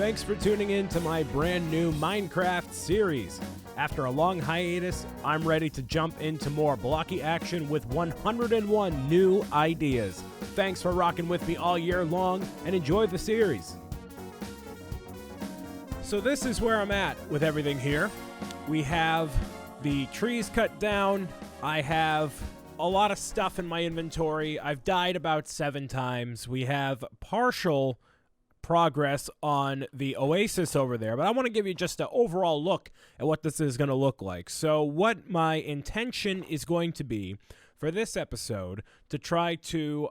Thanks for tuning in to my brand new Minecraft series. After a long hiatus, I'm ready to jump into more blocky action with 101 new ideas. Thanks for rocking with me all year long and enjoy the series. So this is where I'm at with everything here. We have the trees cut down. I have a lot of stuff in my inventory. I've died about 7 times. We have partial progress on the oasis over there, but I want to give you just an overall look at what this is going to look like. So what my intention is going to be for this episode to try to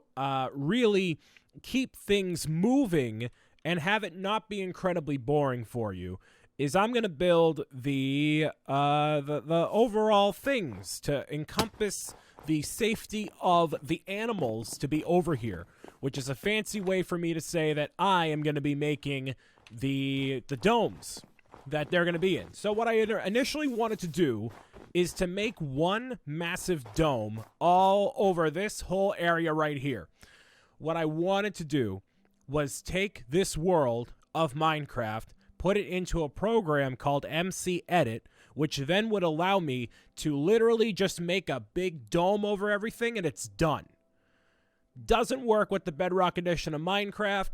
really keep things moving and have it not be incredibly boring for you is I'm going to build the overall things to encompass the safety of the animals to be over here, which is a fancy way for me to say that I am going to be making the domes that they're going to be in. So what I initially wanted to do is to make one massive dome all over this whole area right here. What I wanted to do was take this world of Minecraft, put it into a program called MC Edit, which then would allow me to literally just make a big dome over everything and it's done. Doesn't work with the Bedrock edition of Minecraft.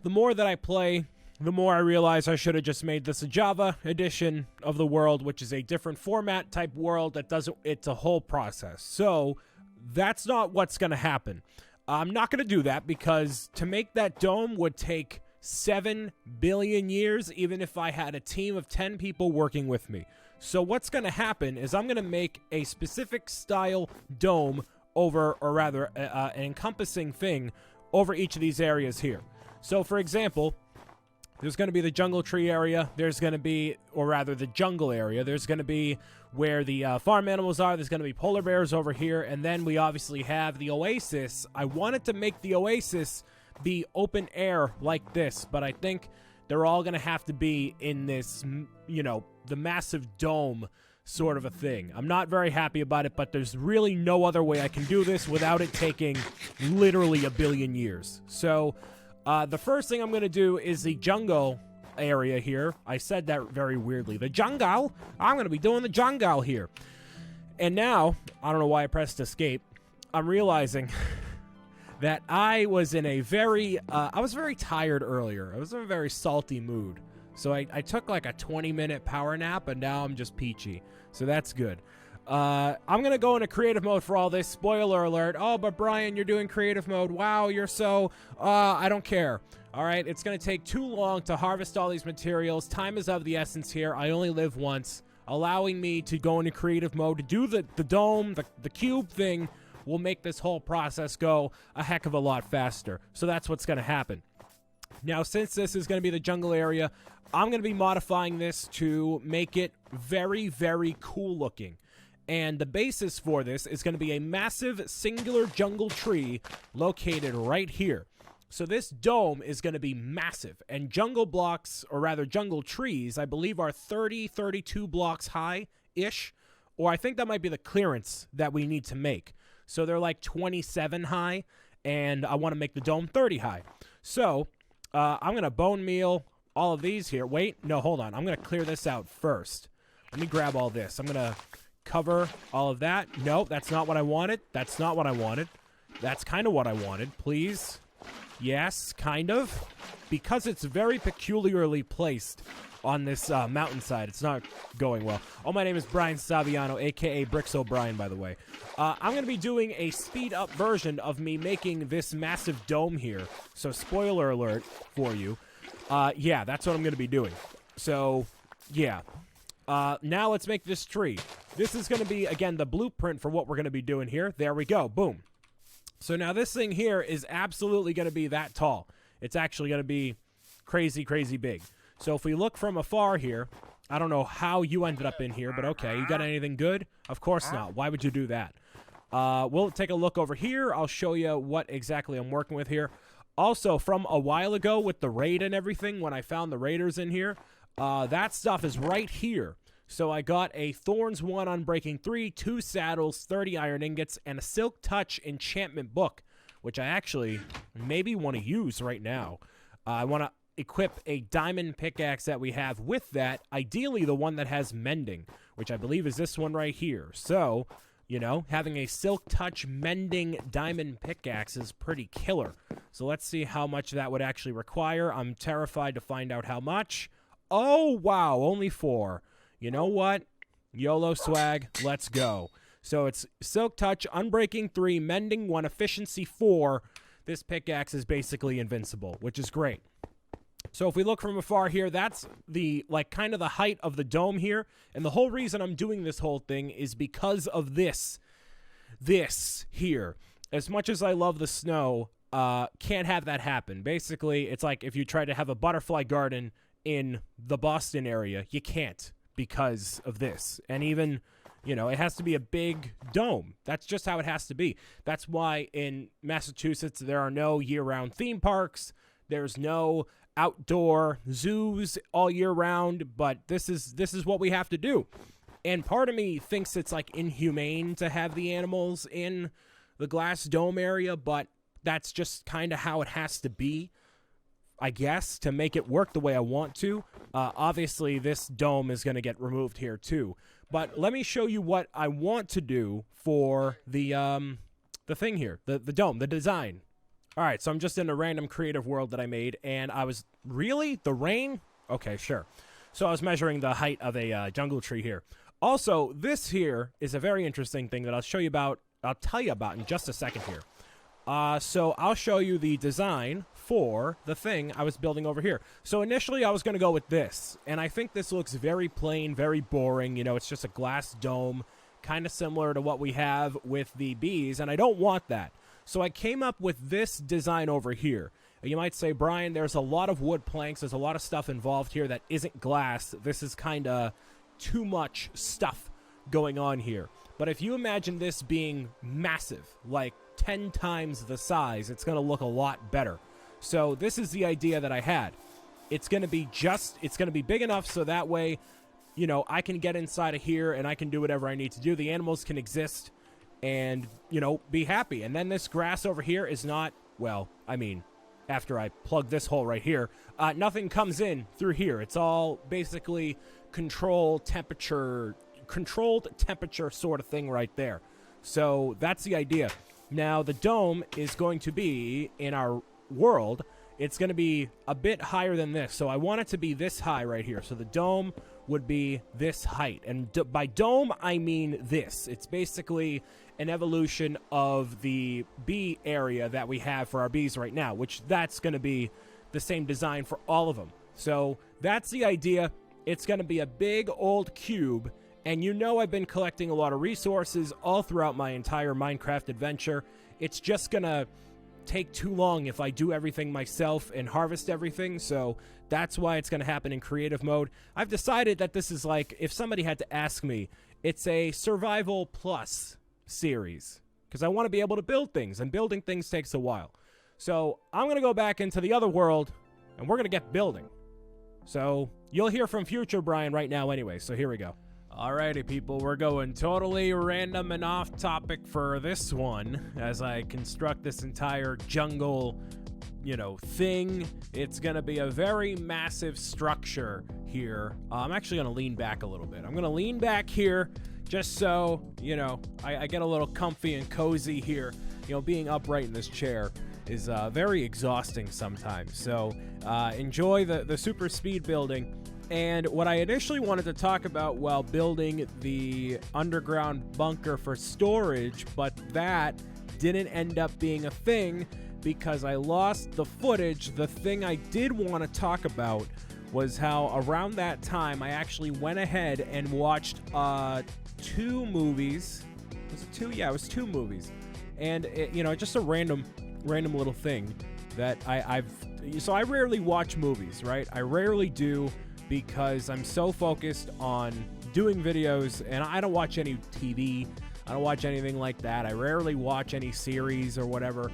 The more that I play, the more I realize I should have just made this a Java edition of the world, which is a different format type world that doesn't, it's a whole process. So that's not what's going to happen. I'm not going to do that because to make that dome would take 7 billion years, even if I had a team of 10 people working with me. So what's going to happen is I'm going to make a specific style dome over, or rather, an encompassing thing over each of these areas here. So, for example, there's going to be the jungle tree area. There's going to be, or rather, the jungle area. There's going to be where the farm animals are. There's going to be polar bears over here. And then we obviously have the oasis. I wanted to make the oasis be open air like this, but I think they're all going to have to be in this, you know, the massive dome sort of a thing. I'm not very happy about it, but there's really no other way I can do this without it taking literally a billion years. So the first thing I'm going to do is the jungle area here. I said that very weirdly. The jungle. I'm going to be doing the jungle here. And now, I don't know why I pressed escape. I'm realizing that I was in a very, I was very tired earlier. I was in a very salty mood. So I took like a 20-minute power nap, and now I'm just peachy. So that's good. I'm going to go into creative mode for all this. Spoiler alert. Oh, but Brian, you're doing creative mode. Wow, you're so, I don't care. All right, it's going to take too long to harvest all these materials. Time is of the essence here. I only live once. Allowing me to go into creative mode to do the dome, the cube thing, will make this whole process go a heck of a lot faster. So that's what's going to happen. Now, since this is going to be the jungle area, I'm going to be modifying this to make it very, very cool looking. And the basis for this is going to be a massive singular jungle tree located right here. So this dome is going to be massive. And jungle blocks, or rather jungle trees, I believe are 32 blocks high-ish. Or I think that might be the clearance that we need to make. So they're like 27 high, and I want to make the dome 30 high. So I'm going to bone meal all of these here. Wait, no, hold on. I'm going to clear this out first. Let me grab all this. I'm going to cover all of that. No, that's not what I wanted. That's not what I wanted. That's kind of what I wanted. Please. Yes, kind of. Because it's very peculiarly placed on this mountainside. It's not going well. Oh, my name is Brian Saviano, a.k.a. BricksOBrian, by the way. I'm going to be doing a speed-up version of me making this massive dome here. So, spoiler alert for you. Yeah, that's what I'm going to be doing. So, yeah. Now let's make this tree. This is going to be, again, the blueprint for what we're going to be doing here. There we go. Boom. So now this thing here is absolutely going to be that tall. It's actually going to be crazy, crazy big. So if we look from afar here, I don't know how you ended up in here, but okay. You got anything good? Of course not. Why would you do that? We'll take a look over here. I'll show you what exactly I'm working with here. Also, from a while ago with the raid and everything, when I found the raiders in here, that stuff is right here. So I got a Thorns 1 Unbreaking 3, 2 saddles, 30 iron ingots, and a Silk Touch enchantment book, which I actually maybe want to use right now. I want to equip a diamond pickaxe that we have with that, ideally the one that has mending, which I believe is this one right here. So, you know, having a silk touch mending diamond pickaxe is pretty killer. So let's see how much that would actually require. I'm terrified to find out how much. Oh, wow, only 4. You know what? YOLO swag, let's go. So it's silk touch, unbreaking 3, mending 1, efficiency 4. This pickaxe is basically invincible, which is great. So if we look from afar here, that's the, like, kind of the height of the dome here. And the whole reason I'm doing this whole thing is because of this here. As much as I love the snow, can't have that happen. Basically, it's like if you try to have a butterfly garden in the Boston area, you can't because of this. And even, you know, it has to be a big dome. That's just how it has to be. That's why in Massachusetts there are no year-round theme parks. There's no outdoor zoos all year round, but this is what we have to do. And part of me thinks it's like inhumane to have the animals in the glass dome area, but that's just kind of how it has to be, I guess, to make it work the way I want to. Obviously, this dome is going to get removed here too. But let me show you what I want to do for the thing here, the dome, the design. All right, so I'm just in a random creative world that I made, and I was, really? The rain? Okay, sure. So I was measuring the height of a jungle tree here. Also, this here is a very interesting thing that I'll tell you about in just a second here. So I'll show you the design for the thing I was building over here. So initially I was going to go with this, and I think this looks very plain, very boring. You know, it's just a glass dome, kind of similar to what we have with the bees, and I don't want that. So I came up with this design over here. You might say, Brian, there's a lot of wood planks, there's a lot of stuff involved here that isn't glass. This is kind of too much stuff going on here. But if you imagine this being massive, like 10 times the size, it's going to look a lot better. So this is the idea that I had. It's going to be big enough so that way, you know, I can get inside of here and I can do whatever I need to do. The animals can exist and, you know, be happy. And then this grass over here is not, well, I mean, after I plug this hole right here, nothing comes in through here. It's all basically controlled temperature sort of thing right there. So that's the idea. Now, the dome is going to be, in our world, it's going to be a bit higher than this. So I want it to be this high right here. So the dome would be this height. And by dome, I mean this. It's basically an evolution of the bee area that we have for our bees right now, which that's going to be the same design for all of them. So that's the idea. It's going to be a big old cube. And you know I've been collecting a lot of resources all throughout my entire Minecraft adventure. It's just going to take too long if I do everything myself and harvest everything, so that's why it's going to happen in creative mode. I've decided that this is like, if somebody had to ask me, it's a survival plus series, because I want to be able to build things, and building things takes a while. So I'm going to go back into the other world, and we're going to get building. So you'll hear from future Brian right now anyway, so here we go. Alrighty, people, we're going totally random and off topic for this one as I construct this entire jungle, you know, thing. It's going to be a very massive structure here. I'm actually going to lean back a little bit. I'm going to lean back here just so, you know, I get a little comfy and cozy here. You know, being upright in this chair is very exhausting sometimes. So enjoy the super speed building. And what I initially wanted to talk about while building the underground bunker for storage, but that didn't end up being a thing because I lost the footage. The thing I did want to talk about was how around that time I actually went ahead and watched 2 movies. Was it 2? Yeah, it was 2 movies. And, you know, just a random little thing that so I rarely watch movies, right? I rarely do, because I'm so focused on doing videos, and I don't watch any TV. I don't watch anything like that. I rarely watch any series or whatever.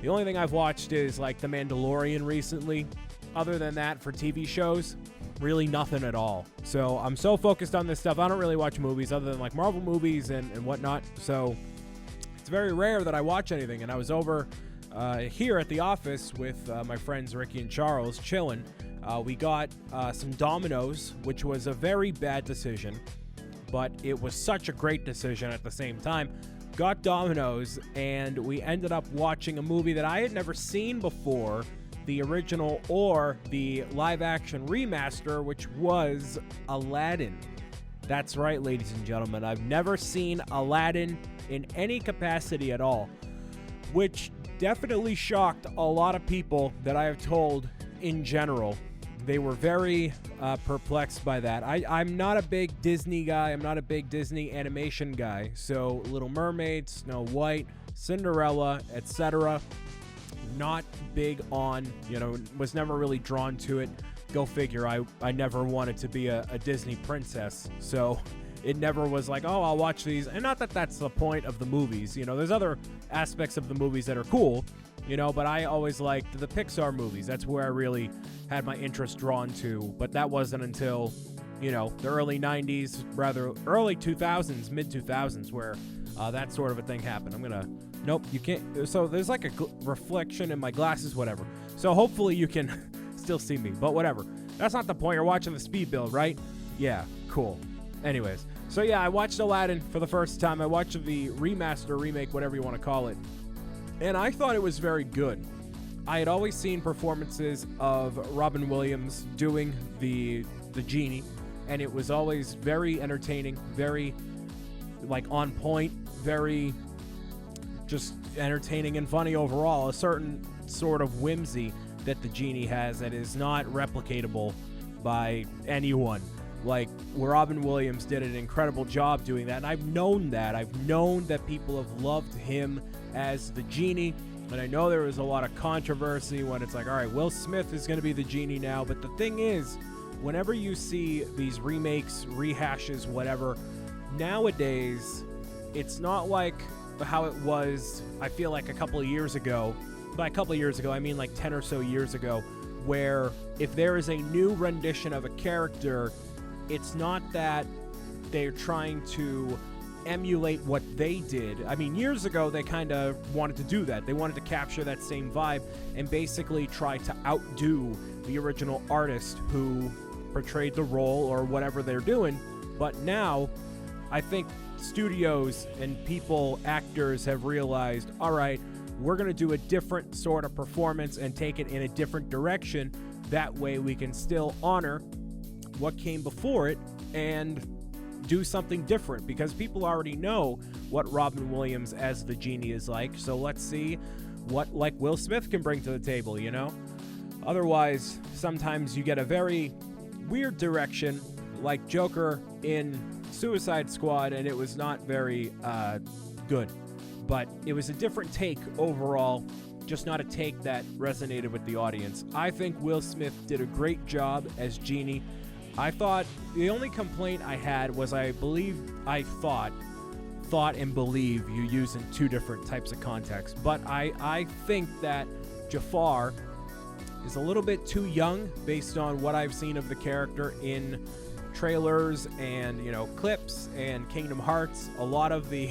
The only thing I've watched is like The Mandalorian recently. Other than that, for TV shows, really nothing at all. So I'm so focused on this stuff, I don't really watch movies other than like Marvel movies and whatnot. So it's very rare that I watch anything. And I was over here at the office with my friends Ricky and Charles chilling. We got some Dominoes, which was a very bad decision, but it was such a great decision at the same time. Got Dominoes, and we ended up watching a movie that I had never seen before, the original or the live-action remaster, which was Aladdin. That's right, ladies and gentlemen. I've never seen Aladdin in any capacity at all, which definitely shocked a lot of people that I have told in general. They were very perplexed by that. I'm not a big Disney guy. I'm not a big Disney animation guy. So Little Mermaid, Snow White, Cinderella, etc. Not big on, was never really drawn to it. Go figure, I never wanted to be a Disney princess. So it never was like, oh, I'll watch these. And not that that's the point of the movies. There's other aspects of the movies that are cool, but I always liked the Pixar movies. That's where I really had my interest drawn to. But that wasn't until, the early 90s, rather early 2000s, mid 2000s, where that sort of a thing happened. Nope, you can't. So there's like a reflection in my glasses, whatever. So hopefully you can still see me, but whatever. That's not the point. You're watching the speed build, right? Yeah, cool. Anyways, so yeah, I watched Aladdin for the first time. I watched the remaster, remake, whatever you want to call it, and I thought it was very good. I had always seen performances of Robin Williams doing the genie, and it was always very entertaining, very on point, very just entertaining and funny overall. A certain sort of whimsy that the genie has that is not replicatable by anyone. Robin Williams did an incredible job doing that, and I've known that people have loved him as the genie, and I know there was a lot of controversy when it's like, all right, Will Smith is going to be the genie now, but the thing is, whenever you see these remakes, rehashes, whatever, nowadays, it's not like how it was, I feel like a couple of years ago. By a couple of years ago, I mean 10 or so years ago, where if there is a new rendition of a character, it's not that they're trying to emulate what they did. I mean, years ago, they kind of wanted to do that. They wanted to capture that same vibe and basically try to outdo the original artist who portrayed the role or whatever they're doing. But now, I think studios and people, actors have realized, all right, we're going to do a different sort of performance and take it in a different direction. That way we can still honor what came before it and do something different, because people already know what Robin Williams as the genie is like. So let's see what Will Smith can bring to the table, Otherwise, sometimes you get a very weird direction like Joker in Suicide Squad, and it was not very good. But it was a different take overall, just not a take that resonated with the audience. I think Will Smith did a great job as Genie. I thought the only complaint I had was I thought and believe you use in two different types of contexts. But I think that Jafar is a little bit too young based on what I've seen of the character in trailers and, clips and Kingdom Hearts. A lot of the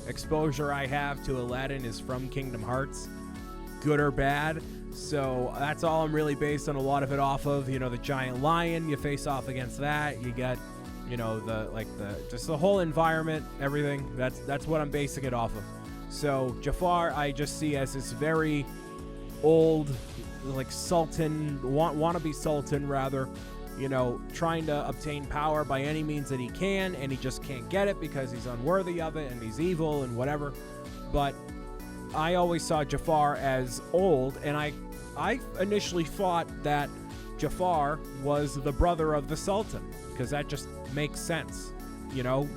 exposure I have to Aladdin is from Kingdom Hearts, good or bad. So that's all I'm really based on a lot of it off of. The giant lion, you face off against that. You get, just the whole environment, everything. That's what I'm basing it off of. So Jafar, I just see as this very old, sultan, wannabe sultan rather, trying to obtain power by any means that he can, and he just can't get it because he's unworthy of it and he's evil and whatever. But I always saw Jafar as old, and I initially thought that Jafar was the brother of the Sultan, because that just makes sense.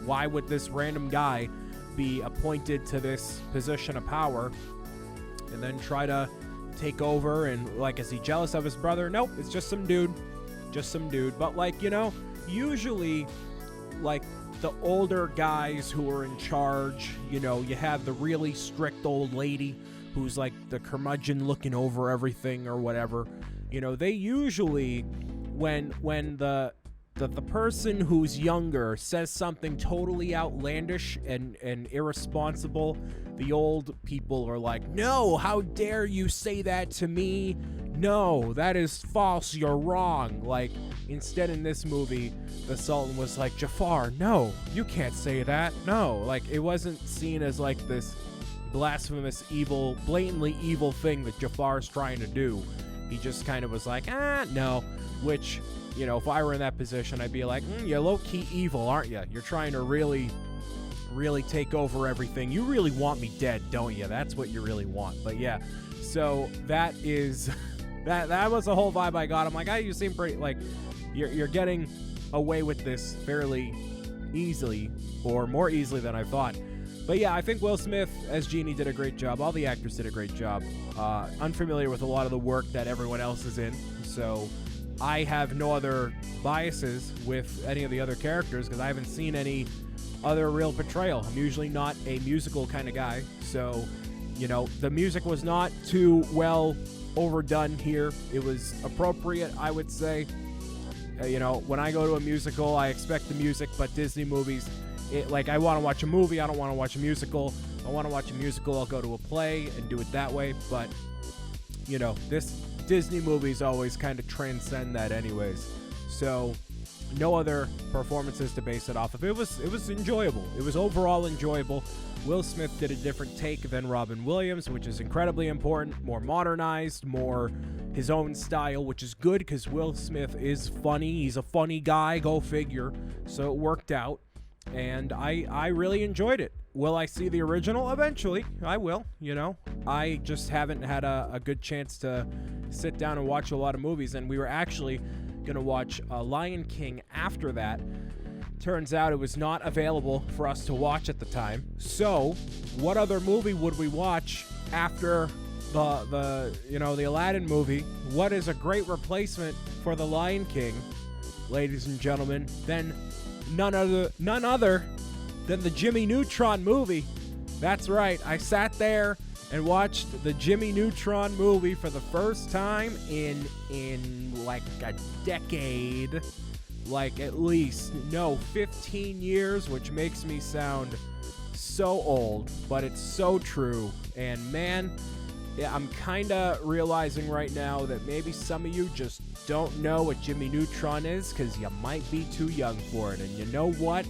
Why would this random guy be appointed to this position of power and then try to take over? And is he jealous of his brother? Nope, it's just some dude. But usually the older guys who are in charge, you have the really strict old lady who's the curmudgeon looking over everything or whatever. They usually, when the that the person who's younger says something totally outlandish and irresponsible, the old people are like, no, how dare you say that to me? No, that is false, you're wrong. Like, instead in this movie, the Sultan was like, Jafar, no, you can't say that, no. Like, it wasn't seen as like this blasphemous, evil, blatantly evil thing that Jafar's trying to do. He just kind of was like, no, which, you know, if I were in that position, I'd be like, you're low-key evil, aren't you? You're trying to really take over everything. You really want me dead, don't you? That's what you really want. But yeah, so that is, that was the whole vibe I got. I'm like, you seem pretty, like, you're getting away with this fairly easily, or more easily than I thought. But yeah, I think Will Smith as Genie did a great job. All the actors did a great job. Unfamiliar with a lot of the work that everyone else is in, so I have no other biases with any of the other characters because I haven't seen any other real portrayal. I'm usually not a musical kind of guy, so, you know, the music was not too well overdone here. It was appropriate, I would say. You know, when I go to a musical, I expect the music, but Disney movies, like, I want to watch a movie, I don't want to watch a musical. I want to watch a musical, I'll go to a play and do it that way, but, you know, this Disney movies always kind of transcend that anyways. So, no other performances to base it off of. It was enjoyable. It was overall enjoyable. Will Smith did a different take than Robin Williams, which is incredibly important, more modernized, more his own style, which is good because Will Smith is funny. He's a funny guy, go figure. So it worked out. And I really enjoyed it. Will I see the original? Eventually, I will, you know. I just haven't had a good chance to sit down and watch a lot of movies, and we were actually going to watch Lion King after that. Turns out it was not available for us to watch at the time. So, what other movie would we watch after the Aladdin movie? What is a great replacement for the Lion King, ladies and gentlemen, than none other than the Jimmy Neutron movie. That's right, I sat there and watched the Jimmy Neutron movie for the first time in like a decade, like at least 15 years, which makes me sound so old, but it's so true. And man, yeah, I'm kind of realizing right now that maybe some of you just don't know what Jimmy Neutron is because you might be too young for it. And you know what?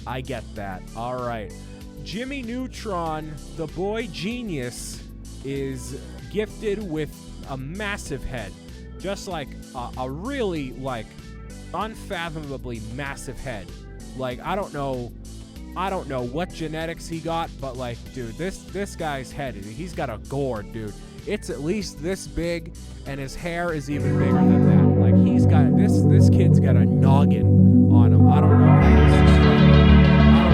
I get that. All right. Jimmy Neutron, the boy genius, is gifted with a massive head. Just like a really, like, unfathomably massive head. Like, I don't know what genetics he got, but like, dude, this guy's head, he's got a gourd, dude. It's at least this big, and his hair is even bigger than that. Like, he's got this kid's got a noggin on him. I don't know. I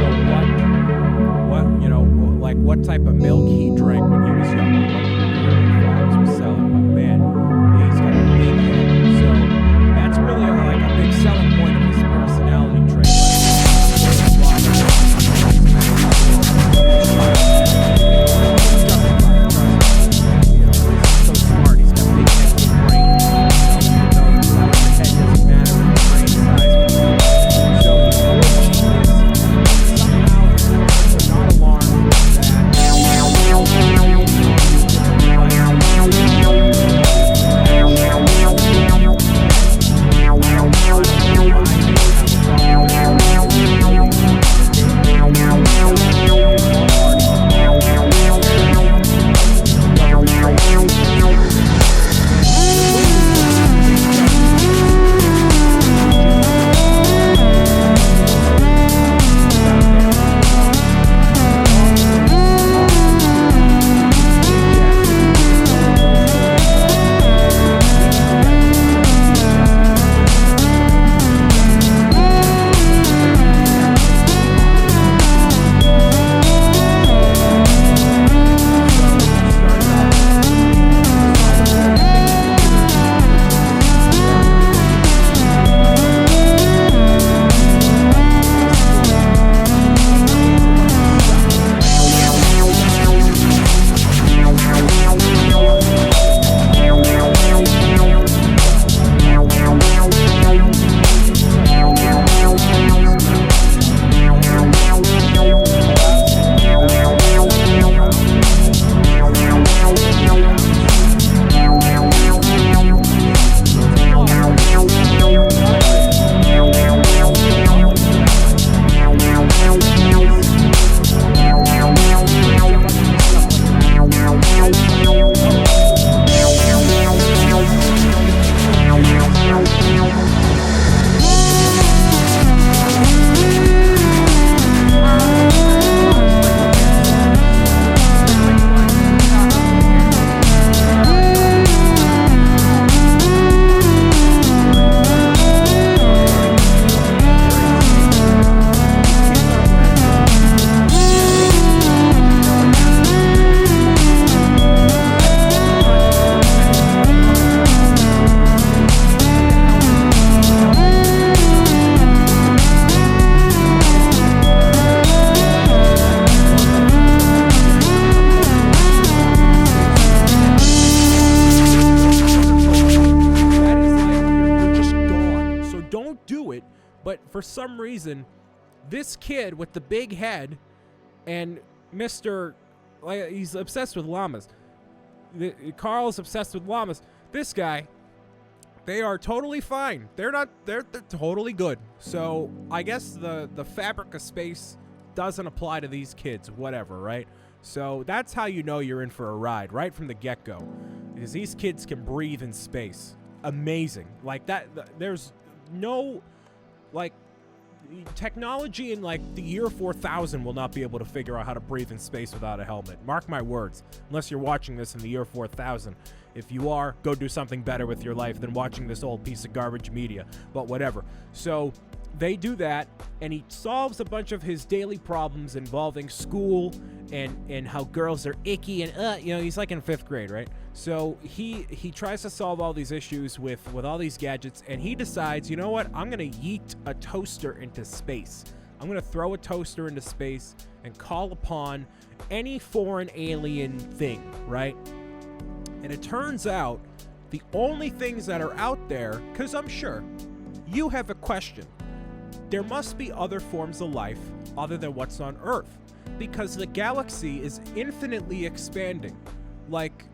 don't know what you know, like what type of milk he drank when he was young, what farms was selling. But man, he's got a big head. So that's really like a big selling point of his personality trait. don't do it, but for some reason, this kid with the big head and he's obsessed with llamas. Carl's obsessed with llamas. This guy, they are totally fine. They're totally good. So I guess the fabric of space doesn't apply to these kids, whatever, right? So that's how you know you're in for a ride, right from the get-go. Because these kids can breathe in space. Amazing. Like that, there's no, like, technology in like the year 4000 will not be able to figure out how to breathe in space without a helmet. Mark my words. Unless you're watching this in the year 4000. If you are, go do something better with your life than watching this old piece of garbage media. But whatever. So they do that, and he solves a bunch of his daily problems involving school and how girls are icky and he's like in 5th grade, right? So he tries to solve all these issues with all these gadgets, and he decides, you know what? I'm gonna yeet a toaster into space. I'm gonna throw a toaster into space and call upon any foreign alien thing, right? And it turns out the only things that are out there, because I'm sure you have a question. There must be other forms of life other than what's on Earth, because the galaxy is infinitely expanding, like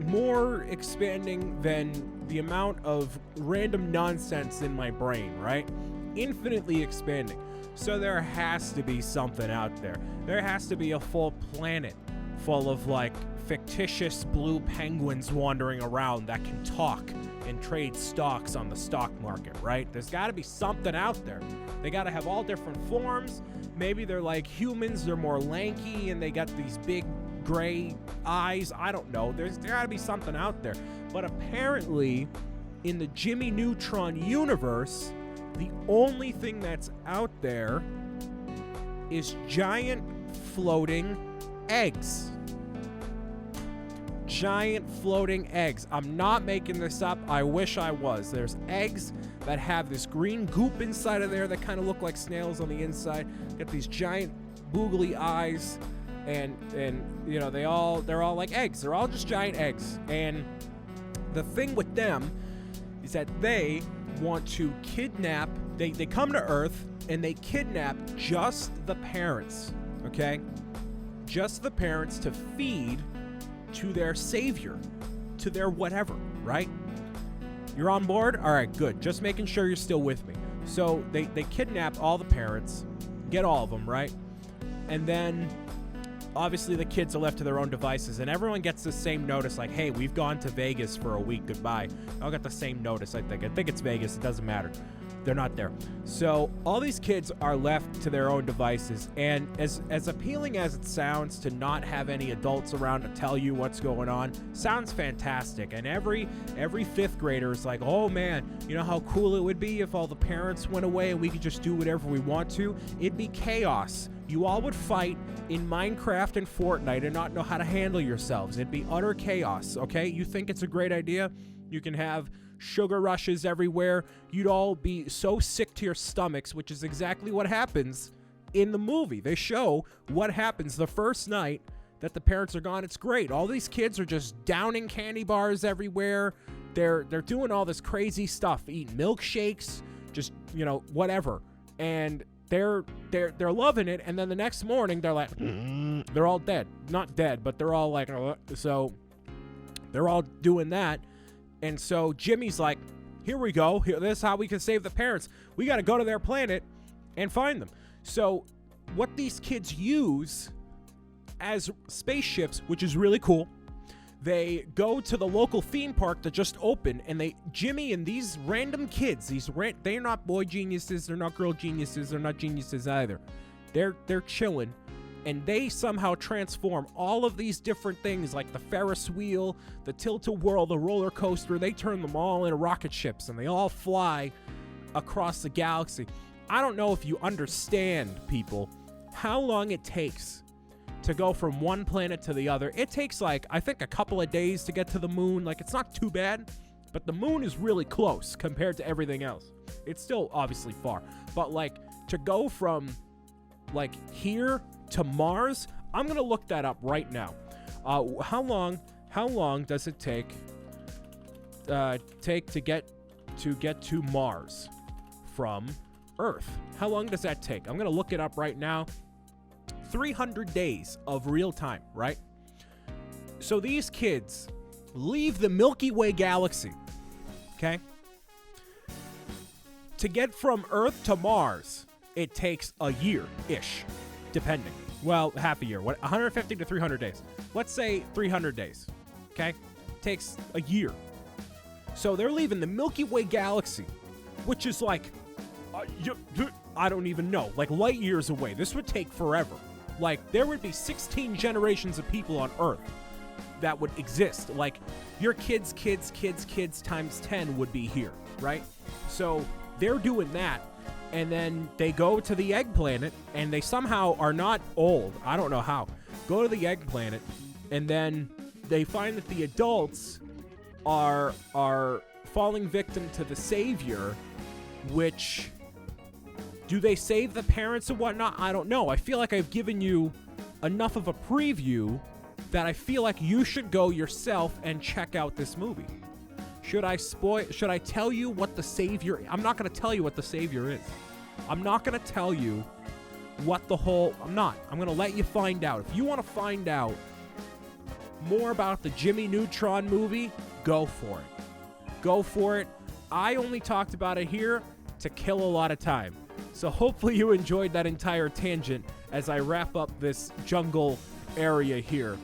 more expanding than the amount of random nonsense in my brain, right? Infinitely expanding. So there has to be something out there. There has to be a full planet full of like fictitious blue penguins wandering around that can talk and trade stocks on the stock market, right? There's got to be something out there. They got to have all different forms. Maybe they're like humans, they're more lanky and they got these big gray eyes. I don't know. There got to be something out there. But apparently, in the Jimmy Neutron universe, the only thing that's out there is giant floating eggs. Giant floating eggs. I'm not making this up. I wish I was. There's eggs that have this green goop inside of there that kind of look like snails on the inside. Got these giant boogly eyes, and you know, they're all like eggs. They're all just giant eggs. And the thing with them is that they want to kidnap. They come to Earth and they kidnap just the parents. Okay, just the parents to feed to their savior, to their whatever, right? You're on board? All right, good. Just making sure you're still with me. So they kidnap all the parents, get all of them, right? And then obviously the kids are left to their own devices, and everyone gets the same notice like, hey, we've gone to Vegas for a week, goodbye. I'll get the same notice, I think it's Vegas, it doesn't matter. They're not there. So all these kids are left to their own devices, and as appealing as it sounds to not have any adults around to tell you what's going on, sounds fantastic. And every 5th grader is like, oh man, you know how cool it would be if all the parents went away and we could just do whatever we want to? It'd be chaos. You all would fight in Minecraft and Fortnite and not know how to handle yourselves. It'd be utter chaos, okay? You think it's a great idea? You can have sugar rushes everywhere. You'd all be so sick to your stomachs, which is exactly what happens in the movie. They show what happens the first night that the parents are gone. It's great. All these kids are just downing candy bars everywhere. They're doing all this crazy stuff, eating milkshakes, just, you know, whatever. And they're loving it. And then the next morning they're like, they're all dead. Not dead, but they're all like, so they're all doing that. And so Jimmy's like, here we go. This is how we can save the parents. We got to go to their planet and find them. So what these kids use as spaceships, which is really cool, they go to the local theme park that just opened, and Jimmy and these random kids, they're not boy geniuses, they're not girl geniuses, they're not geniuses either. They're chilling. And they somehow transform all of these different things, like the Ferris wheel, the tilt-a-whirl, the roller coaster. They turn them all into rocket ships, and they all fly across the galaxy. I don't know if you understand, people, how long it takes to go from one planet to the other. It takes, like, I think a couple of days to get to the moon. Like, it's not too bad, but the moon is really close compared to everything else. It's still obviously far, but, like, to go from, like, here to Mars, I'm gonna look that up right now. How long does it take to get to Mars? from Earth. How long does that take? I'm going to look it up right now. 300 days of real time, right? So these kids leave the Milky Way galaxy, okay? To get from Earth to Mars, it takes a year-ish, depending. Well, half a year. 150 to 300 days. Let's say 300 days, okay? Takes a year. So they're leaving the Milky Way galaxy, which is like, I don't even know, like light years away. This would take forever. Like, there would be 16 generations of people on Earth that would exist. Like, your kids times 10 would be here, right? So they're doing that, and then they go to the egg planet, and they somehow are not old. I don't know how. Go to the egg planet, and then they find that the adults are falling victim to the savior, which... Do they save the parents and whatnot? I don't know. I feel like I've given you enough of a preview that I feel like you should go yourself and check out this movie. Should I tell you what the savior... I'm not going to tell you what the savior is. I'm not going to tell you what the whole... I'm going to let you find out. If you want to find out more about the Jimmy Neutron movie, go for it. Go for it. I only talked about it here to kill a lot of time. So hopefully you enjoyed that entire tangent as I wrap up this jungle area here,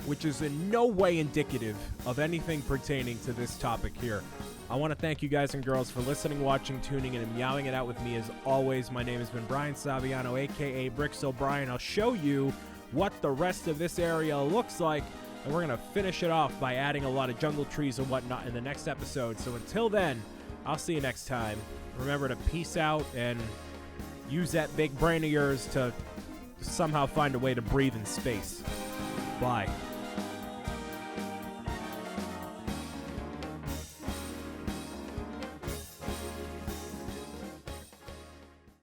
which is in no way indicative of anything pertaining to this topic here. I want to thank you guys and girls for listening, watching, tuning in, and meowing it out with me as always. My name has been Brian Saviano, a.k.a. BricksOBrian. I'll show you what the rest of this area looks like, and we're going to finish it off by adding a lot of jungle trees and whatnot in the next episode. So until then, I'll see you next time. Remember to peace out and use that big brain of yours to somehow find a way to breathe in space. Bye.